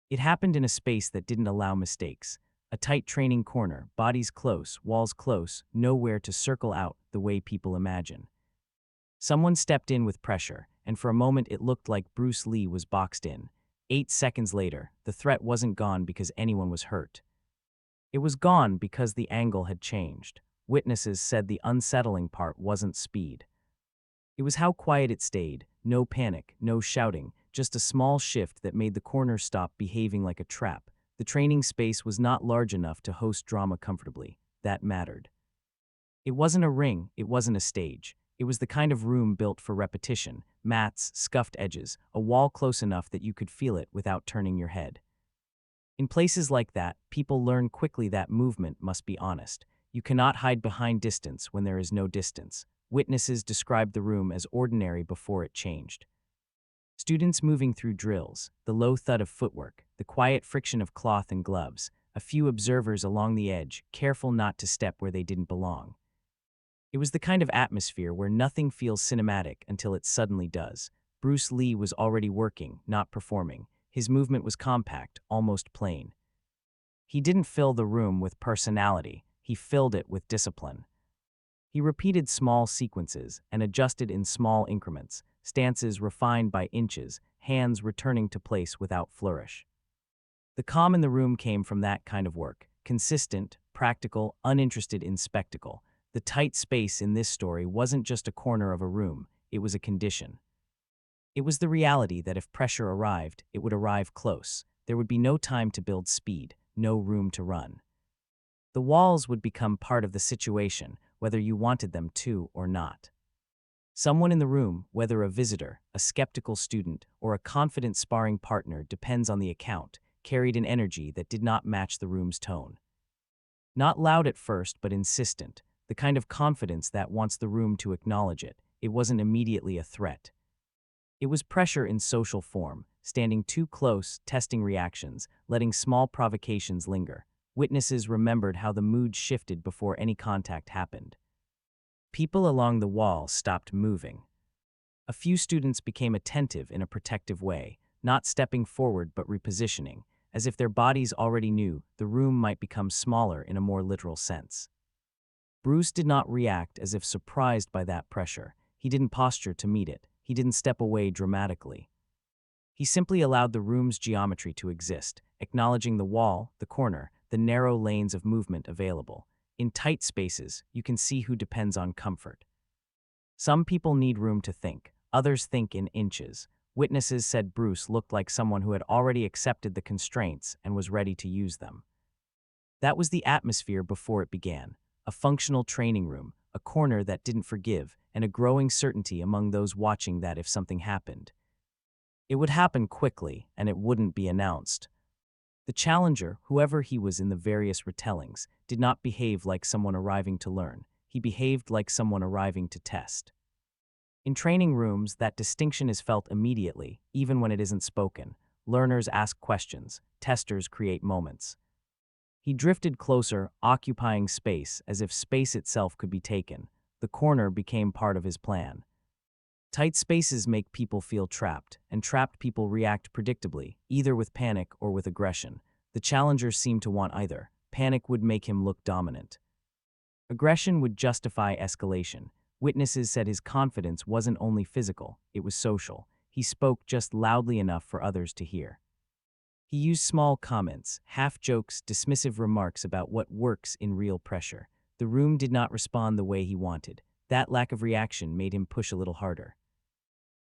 It happened in a space that didn't allow mistakes. A tight training corner, bodies close, walls close, nowhere to circle out the way people imagine. Someone stepped in with pressure, and for a moment it looked like Bruce Lee was boxed in. 8 seconds later, the threat wasn't gone because anyone was hurt. It was gone because the angle had changed. Witnesses said the unsettling part wasn't speed. It was how quiet it stayed, no panic, no shouting, just a small shift that made the corner stop behaving like a trap. The training space was not large enough to host drama comfortably. That mattered. It wasn't a ring, it wasn't a stage. It was the kind of room built for repetition, mats, scuffed edges, a wall close enough that you could feel it without turning your head. In places like that, people learn quickly that movement must be honest. You cannot hide behind distance when there is no distance. Witnesses described the room as ordinary before it changed. Students moving through drills, the low thud of footwork, the quiet friction of cloth and gloves, a few observers along the edge, careful not to step where they didn't belong. It was the kind of atmosphere where nothing feels cinematic until it suddenly does. Bruce Lee was already working, not performing. His movement was compact, almost plain. He didn't fill the room with personality, he filled it with discipline. He repeated small sequences and adjusted in small increments, stances refined by inches, hands returning to place without flourish. The calm in the room came from that kind of work, consistent, practical, uninterested in spectacle. The tight space in this story wasn't just a corner of a room, it was a condition. It was the reality that if pressure arrived, it would arrive close. There would be no time to build speed, no room to run. The walls would become part of the situation, whether you wanted them to or not. Someone in the room, whether a visitor, a skeptical student, or a confident sparring partner depends on the account, carried an energy that did not match the room's tone. Not loud at first, but insistent, the kind of confidence that wants the room to acknowledge it. It wasn't immediately a threat. It was pressure in social form, standing too close, testing reactions, letting small provocations linger. Witnesses remembered how the mood shifted before any contact happened. People along the wall stopped moving. A few students became attentive in a protective way, not stepping forward but repositioning, as if their bodies already knew the room might become smaller in a more literal sense. Bruce did not react as if surprised by that pressure. He didn't posture to meet it. He didn't step away dramatically. He simply allowed the room's geometry to exist, acknowledging the wall, the corner, the narrow lanes of movement available. In tight spaces, you can see who depends on comfort. Some people need room to think, others think in inches. Witnesses said Bruce looked like someone who had already accepted the constraints and was ready to use them. That was the atmosphere before it began. A functional training room, a corner that didn't forgive, and a growing certainty among those watching that if something happened, it would happen quickly and it wouldn't be announced. The challenger, whoever he was in the various retellings, did not behave like someone arriving to learn. He behaved like someone arriving to test. In training rooms, that distinction is felt immediately, even when it isn't spoken. Learners ask questions, testers create moments. He drifted closer, occupying space as if space itself could be taken. The corner became part of his plan. Tight spaces make people feel trapped, and trapped people react predictably, either with panic or with aggression. The challenger seemed to want either. Panic would make him look dominant. Aggression would justify escalation. Witnesses said his confidence wasn't only physical, it was social. He spoke just loudly enough for others to hear. He used small comments, half-jokes, dismissive remarks about what works in real pressure. The room did not respond the way he wanted. That lack of reaction made him push a little harder.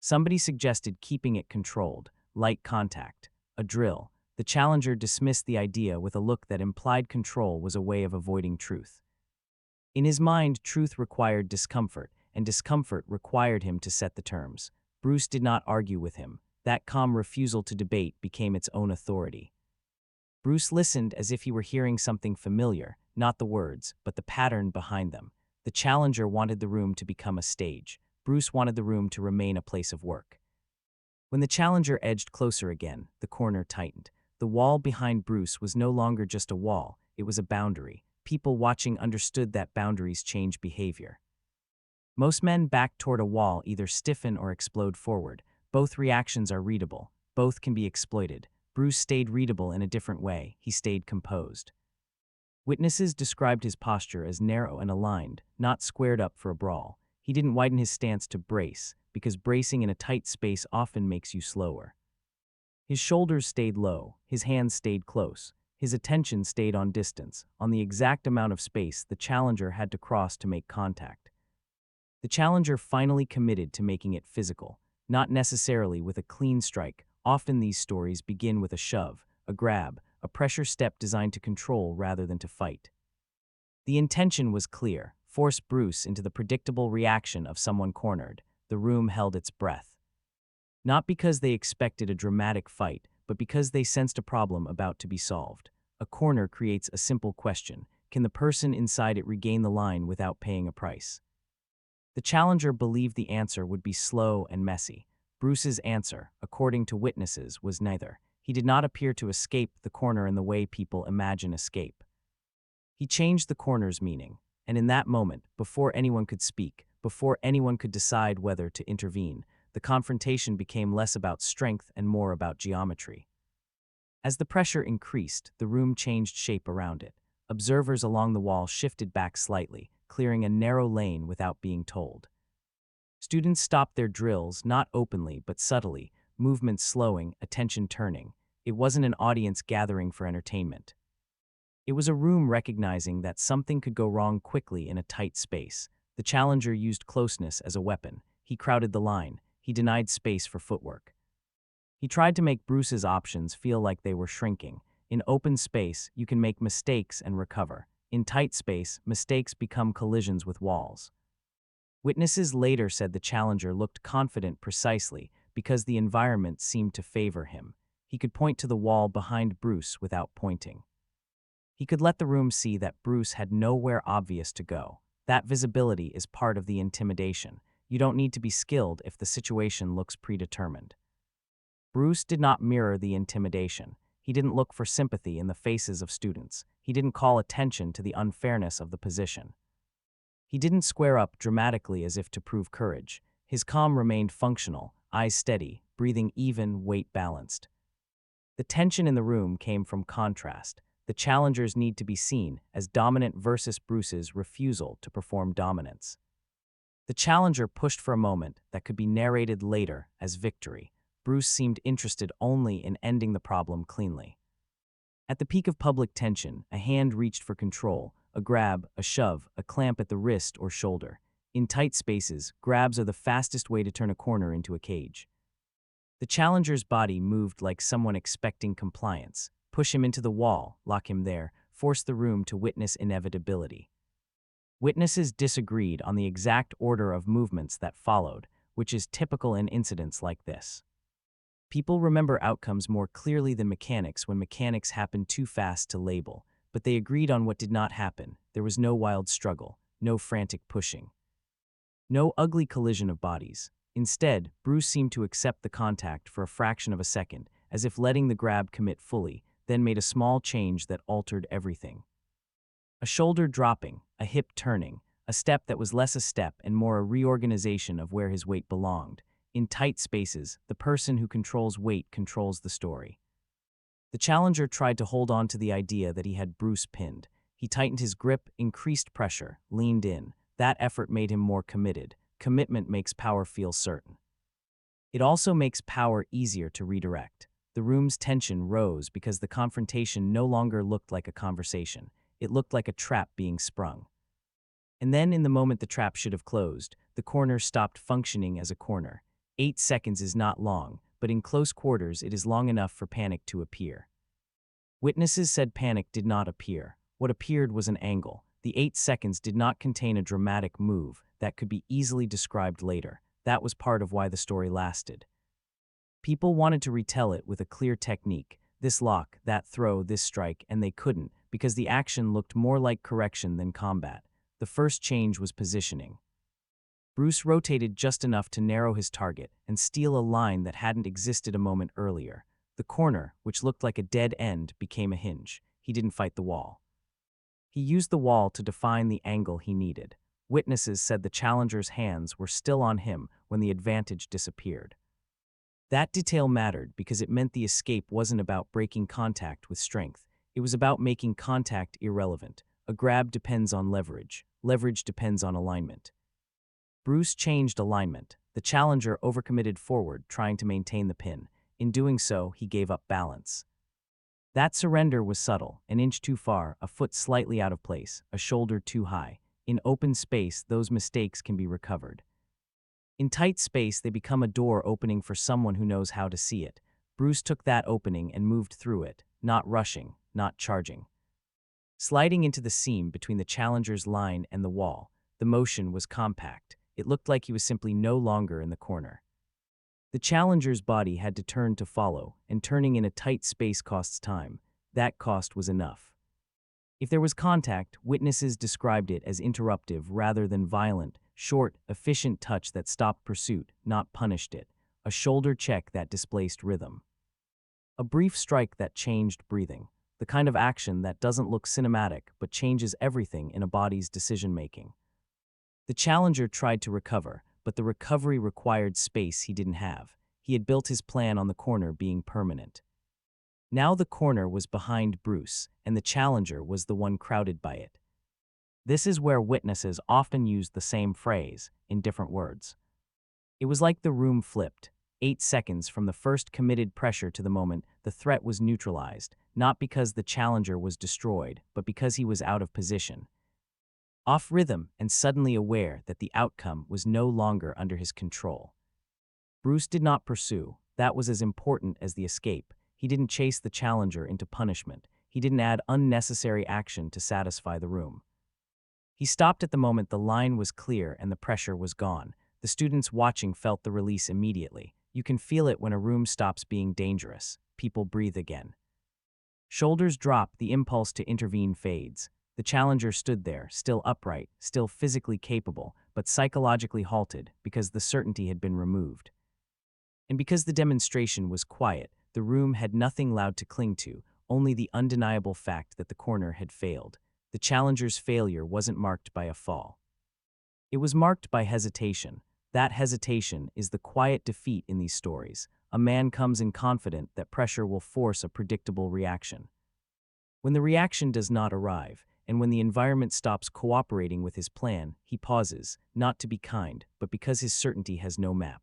Somebody suggested keeping it controlled, light contact, a drill. The challenger dismissed the idea with a look that implied control was a way of avoiding truth. In his mind, truth required discomfort, and discomfort required him to set the terms. Bruce did not argue with him. That calm refusal to debate became its own authority. Bruce listened as if he were hearing something familiar, not the words, but the pattern behind them. The challenger wanted the room to become a stage. Bruce wanted the room to remain a place of work. When the challenger edged closer again, the corner tightened. The wall behind Bruce was no longer just a wall, it was a boundary. People watching understood that boundaries change behavior. Most men backed toward a wall either stiffen or explode forward. Both reactions are readable. Both can be exploited. Bruce stayed readable in a different way. He stayed composed. Witnesses described his posture as narrow and aligned, not squared up for a brawl. He didn't widen his stance to brace, because bracing in a tight space often makes you slower. His shoulders stayed low, his hands stayed close, his attention stayed on distance, on the exact amount of space the challenger had to cross to make contact. The challenger finally committed to making it physical, not necessarily with a clean strike. Often these stories begin with a shove, a grab, a pressure step designed to control rather than to fight. The intention was clear: force Bruce into the predictable reaction of someone cornered. The room held its breath. Not because they expected a dramatic fight, but because they sensed a problem about to be solved. A corner creates a simple question: can the person inside it regain the line without paying a price? The challenger believed the answer would be slow and messy. Bruce's answer, according to witnesses, was neither. He did not appear to escape the corner in the way people imagine escape. He changed the corner's meaning, and in that moment, before anyone could speak, before anyone could decide whether to intervene, the confrontation became less about strength and more about geometry. As the pressure increased, the room changed shape around it. Observers along the wall shifted back slightly, clearing a narrow lane without being told. Students stopped their drills, not openly but subtly, movements slowing, attention turning. It wasn't an audience gathering for entertainment. It was a room recognizing that something could go wrong quickly in a tight space. The challenger used closeness as a weapon. He crowded the line. He denied space for footwork. He tried to make Bruce's options feel like they were shrinking. In open space, you can make mistakes and recover. In tight space, mistakes become collisions with walls. Witnesses later said the challenger looked confident precisely because the environment seemed to favor him. He could point to the wall behind Bruce without pointing. He could let the room see that Bruce had nowhere obvious to go. That visibility is part of the intimidation. You don't need to be skilled if the situation looks predetermined. Bruce did not mirror the intimidation. He didn't look for sympathy in the faces of students. He didn't call attention to the unfairness of the position. He didn't square up dramatically as if to prove courage. His calm remained functional, eyes steady, breathing even, weight balanced. The tension in the room came from contrast. The challenger's need to be seen as dominant versus Bruce's refusal to perform dominance. The challenger pushed for a moment that could be narrated later as victory. Bruce seemed interested only in ending the problem cleanly. At the peak of public tension, a hand reached for control, a grab, a shove, a clamp at the wrist or shoulder. In tight spaces, grabs are the fastest way to turn a corner into a cage. The challenger's body moved like someone expecting compliance. Push him into the wall, lock him there, force the room to witness inevitability. Witnesses disagreed on the exact order of movements that followed, which is typical in incidents like this. People remember outcomes more clearly than mechanics when mechanics happen too fast to label, but they agreed on what did not happen. There was no wild struggle, no frantic pushing, no ugly collision of bodies. Instead, Bruce seemed to accept the contact for a fraction of a second, as if letting the grab commit fully, then made a small change that altered everything. A shoulder dropping, a hip turning, a step that was less a step and more a reorganization of where his weight belonged. In tight spaces, the person who controls weight controls the story. The challenger tried to hold on to the idea that he had Bruce pinned. He tightened his grip, increased pressure, leaned in. That effort made him more committed. Commitment makes power feel certain. It also makes power easier to redirect. The room's tension rose because the confrontation no longer looked like a conversation. It looked like a trap being sprung. And then, in the moment the trap should have closed, the corner stopped functioning as a corner. 8 seconds is not long, but in close quarters it is long enough for panic to appear. Witnesses said panic did not appear. What appeared was an angle. The 8 seconds did not contain a dramatic move that could be easily described later. That was part of why the story lasted. People wanted to retell it with a clear technique. This lock, that throw, this strike, and they couldn't, because the action looked more like correction than combat. The first change was positioning. Bruce rotated just enough to narrow his target and steal a line that hadn't existed a moment earlier. The corner, which looked like a dead end, became a hinge. He didn't fight the wall. He used the wall to define the angle he needed. Witnesses said the challenger's hands were still on him when the advantage disappeared. That detail mattered because it meant the escape wasn't about breaking contact with strength. It was about making contact irrelevant. A grab depends on leverage. Leverage depends on alignment. Bruce changed alignment. The challenger overcommitted forward, trying to maintain the pin. In doing so, he gave up balance. That surrender was subtle, an inch too far, a foot slightly out of place, a shoulder too high. In open space, those mistakes can be recovered. In tight space, they become a door opening for someone who knows how to see it. Bruce took that opening and moved through it, not rushing, not charging. Sliding into the seam between the challenger's line and the wall, the motion was compact. It looked like he was simply no longer in the corner. The challenger's body had to turn to follow, and turning in a tight space costs time. That cost was enough. If there was contact, witnesses described it as interruptive rather than violent, short, efficient touch that stopped pursuit, not punished it. A shoulder check that displaced rhythm. A brief strike that changed breathing. The kind of action that doesn't look cinematic but changes everything in a body's decision-making. The challenger tried to recover, but the recovery required space he didn't have. He had built his plan on the corner being permanent. Now the corner was behind Bruce, and the challenger was the one crowded by it. This is where witnesses often use the same phrase, in different words. It was like the room flipped. 8 seconds from the first committed pressure to the moment, the threat was neutralized, not because the challenger was destroyed, but because he was out of position. Off rhythm and suddenly aware that the outcome was no longer under his control. Bruce did not pursue. That was as important as the escape. He didn't chase the challenger into punishment. He didn't add unnecessary action to satisfy the room. He stopped at the moment the line was clear and the pressure was gone. The students watching felt the release immediately. You can feel it when a room stops being dangerous. People breathe again. Shoulders drop, the impulse to intervene fades. The challenger stood there, still upright, still physically capable, but psychologically halted because the certainty had been removed. And because the demonstration was quiet, the room had nothing loud to cling to, only the undeniable fact that the corner had failed. The challenger's failure wasn't marked by a fall. It was marked by hesitation. That hesitation is the quiet defeat in these stories. A man comes in confident that pressure will force a predictable reaction. When the reaction does not arrive, and when the environment stops cooperating with his plan, he pauses, not to be kind, but because his certainty has no map.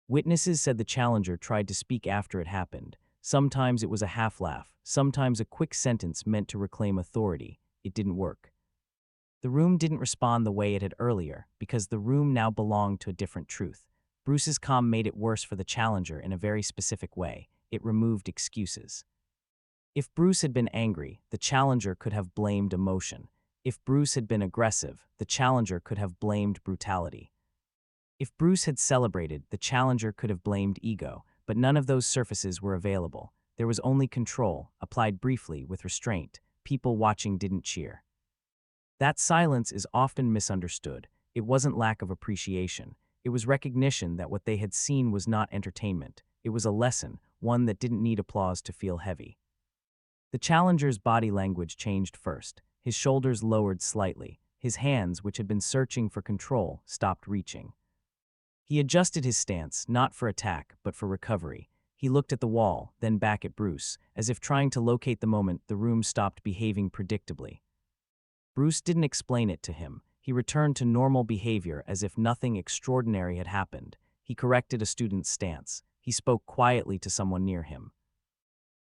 Witnesses said the challenger tried to speak after it happened. Sometimes it was a half-laugh, sometimes a quick sentence meant to reclaim authority. It didn't work. The room didn't respond the way it had earlier, because the room now belonged to a different truth. Bruce's calm made it worse for the challenger in a very specific way. It removed excuses. If Bruce had been angry, the challenger could have blamed emotion. If Bruce had been aggressive, the challenger could have blamed brutality. If Bruce had celebrated, the challenger could have blamed ego, but none of those surfaces were available. There was only control, applied briefly with restraint. People watching didn't cheer. That silence is often misunderstood. It wasn't lack of appreciation. It was recognition that what they had seen was not entertainment. It was a lesson, one that didn't need applause to feel heavy. The challenger's body language changed first. His shoulders lowered slightly. His hands, which had been searching for control, stopped reaching. He adjusted his stance, not for attack, but for recovery. He looked at the wall, then back at Bruce, as if trying to locate the moment the room stopped behaving predictably. Bruce didn't explain it to him. He returned to normal behavior as if nothing extraordinary had happened. He corrected a student's stance. He spoke quietly to someone near him.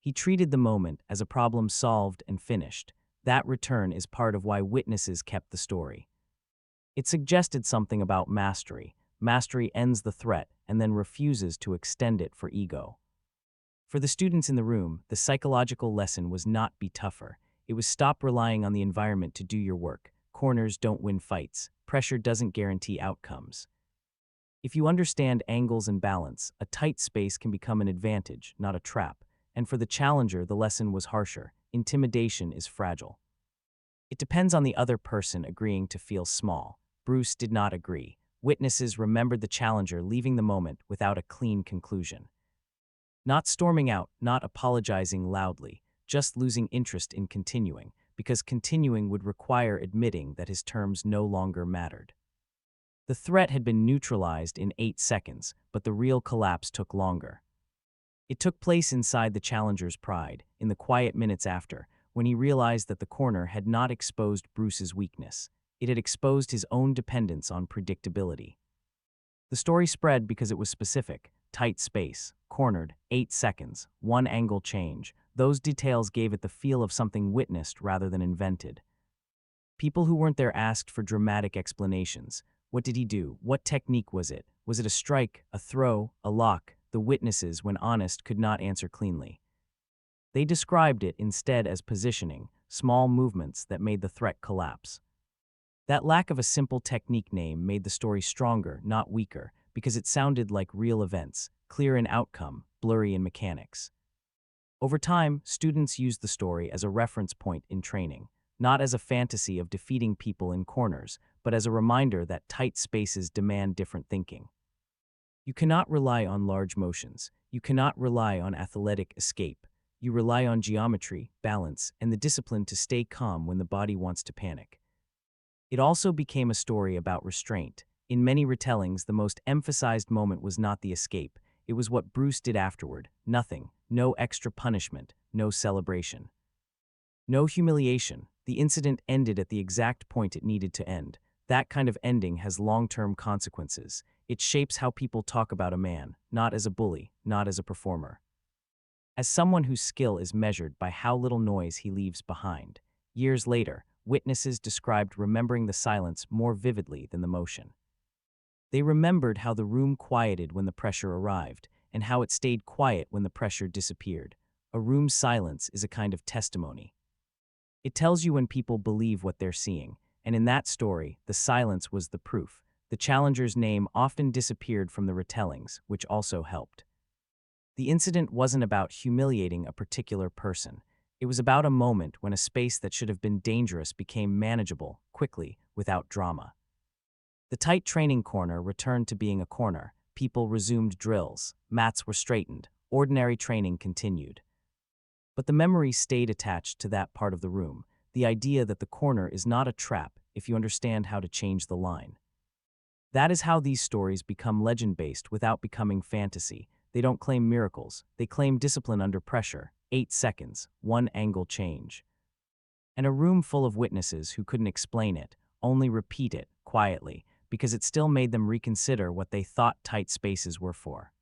He treated the moment as a problem solved and finished. That return is part of why witnesses kept the story. It suggested something about mastery. Mastery ends the threat and then refuses to extend it for ego. For the students in the room, the psychological lesson was not be tougher. It was stop relying on the environment to do your work. Corners don't win fights. Pressure doesn't guarantee outcomes. If you understand angles and balance, a tight space can become an advantage, not a trap. And for the challenger, the lesson was harsher. Intimidation is fragile. It depends on the other person agreeing to feel small. Bruce did not agree. Witnesses remembered the challenger leaving the moment without a clean conclusion. Not storming out, not apologizing loudly, just losing interest in continuing, because continuing would require admitting that his terms no longer mattered. The threat had been neutralized in 8 seconds, but the real collapse took longer. It took place inside the challenger's pride, in the quiet minutes after, when he realized that the corner had not exposed Bruce's weakness. It had exposed his own dependence on predictability. The story spread because it was specific: tight space, cornered, 8 seconds, one angle change. Those details gave it the feel of something witnessed rather than invented. People who weren't there asked for dramatic explanations. What did he do? What technique was it? Was it a strike, a throw, a lock? The witnesses, when honest, could not answer cleanly. They described it instead as positioning, small movements that made the threat collapse. That lack of a simple technique name made the story stronger, not weaker, because it sounded like real events, clear in outcome, blurry in mechanics. Over time, students used the story as a reference point in training, not as a fantasy of defeating people in corners, but as a reminder that tight spaces demand different thinking. You cannot rely on large motions. You cannot rely on athletic escape. You rely on geometry, balance, and the discipline to stay calm when the body wants to panic. It also became a story about restraint. In many retellings, the most emphasized moment was not the escape. It was what Bruce did afterward. Nothing. No extra punishment. No celebration. No humiliation. The incident ended at the exact point it needed to end. That kind of ending has long-term consequences. It shapes how people talk about a man, not as a bully, not as a performer. As someone whose skill is measured by how little noise he leaves behind. Years later, witnesses described remembering the silence more vividly than the motion. They remembered how the room quieted when the pressure arrived, and how it stayed quiet when the pressure disappeared. A room's silence is a kind of testimony. It tells you when people believe what they're seeing, and in that story, the silence was the proof. The challenger's name often disappeared from the retellings, which also helped. The incident wasn't about humiliating a particular person. It was about a moment when a space that should have been dangerous became manageable, quickly, without drama. The tight training corner returned to being a corner. People resumed drills. Mats were straightened. Ordinary training continued. But the memory stayed attached to that part of the room, the idea that the corner is not a trap if you understand how to change the line. That is how these stories become legend-based without becoming fantasy. They don't claim miracles. They claim discipline under pressure. 8 seconds, one angle change. And a room full of witnesses who couldn't explain it, only repeat it, quietly, because it still made them reconsider what they thought tight spaces were for.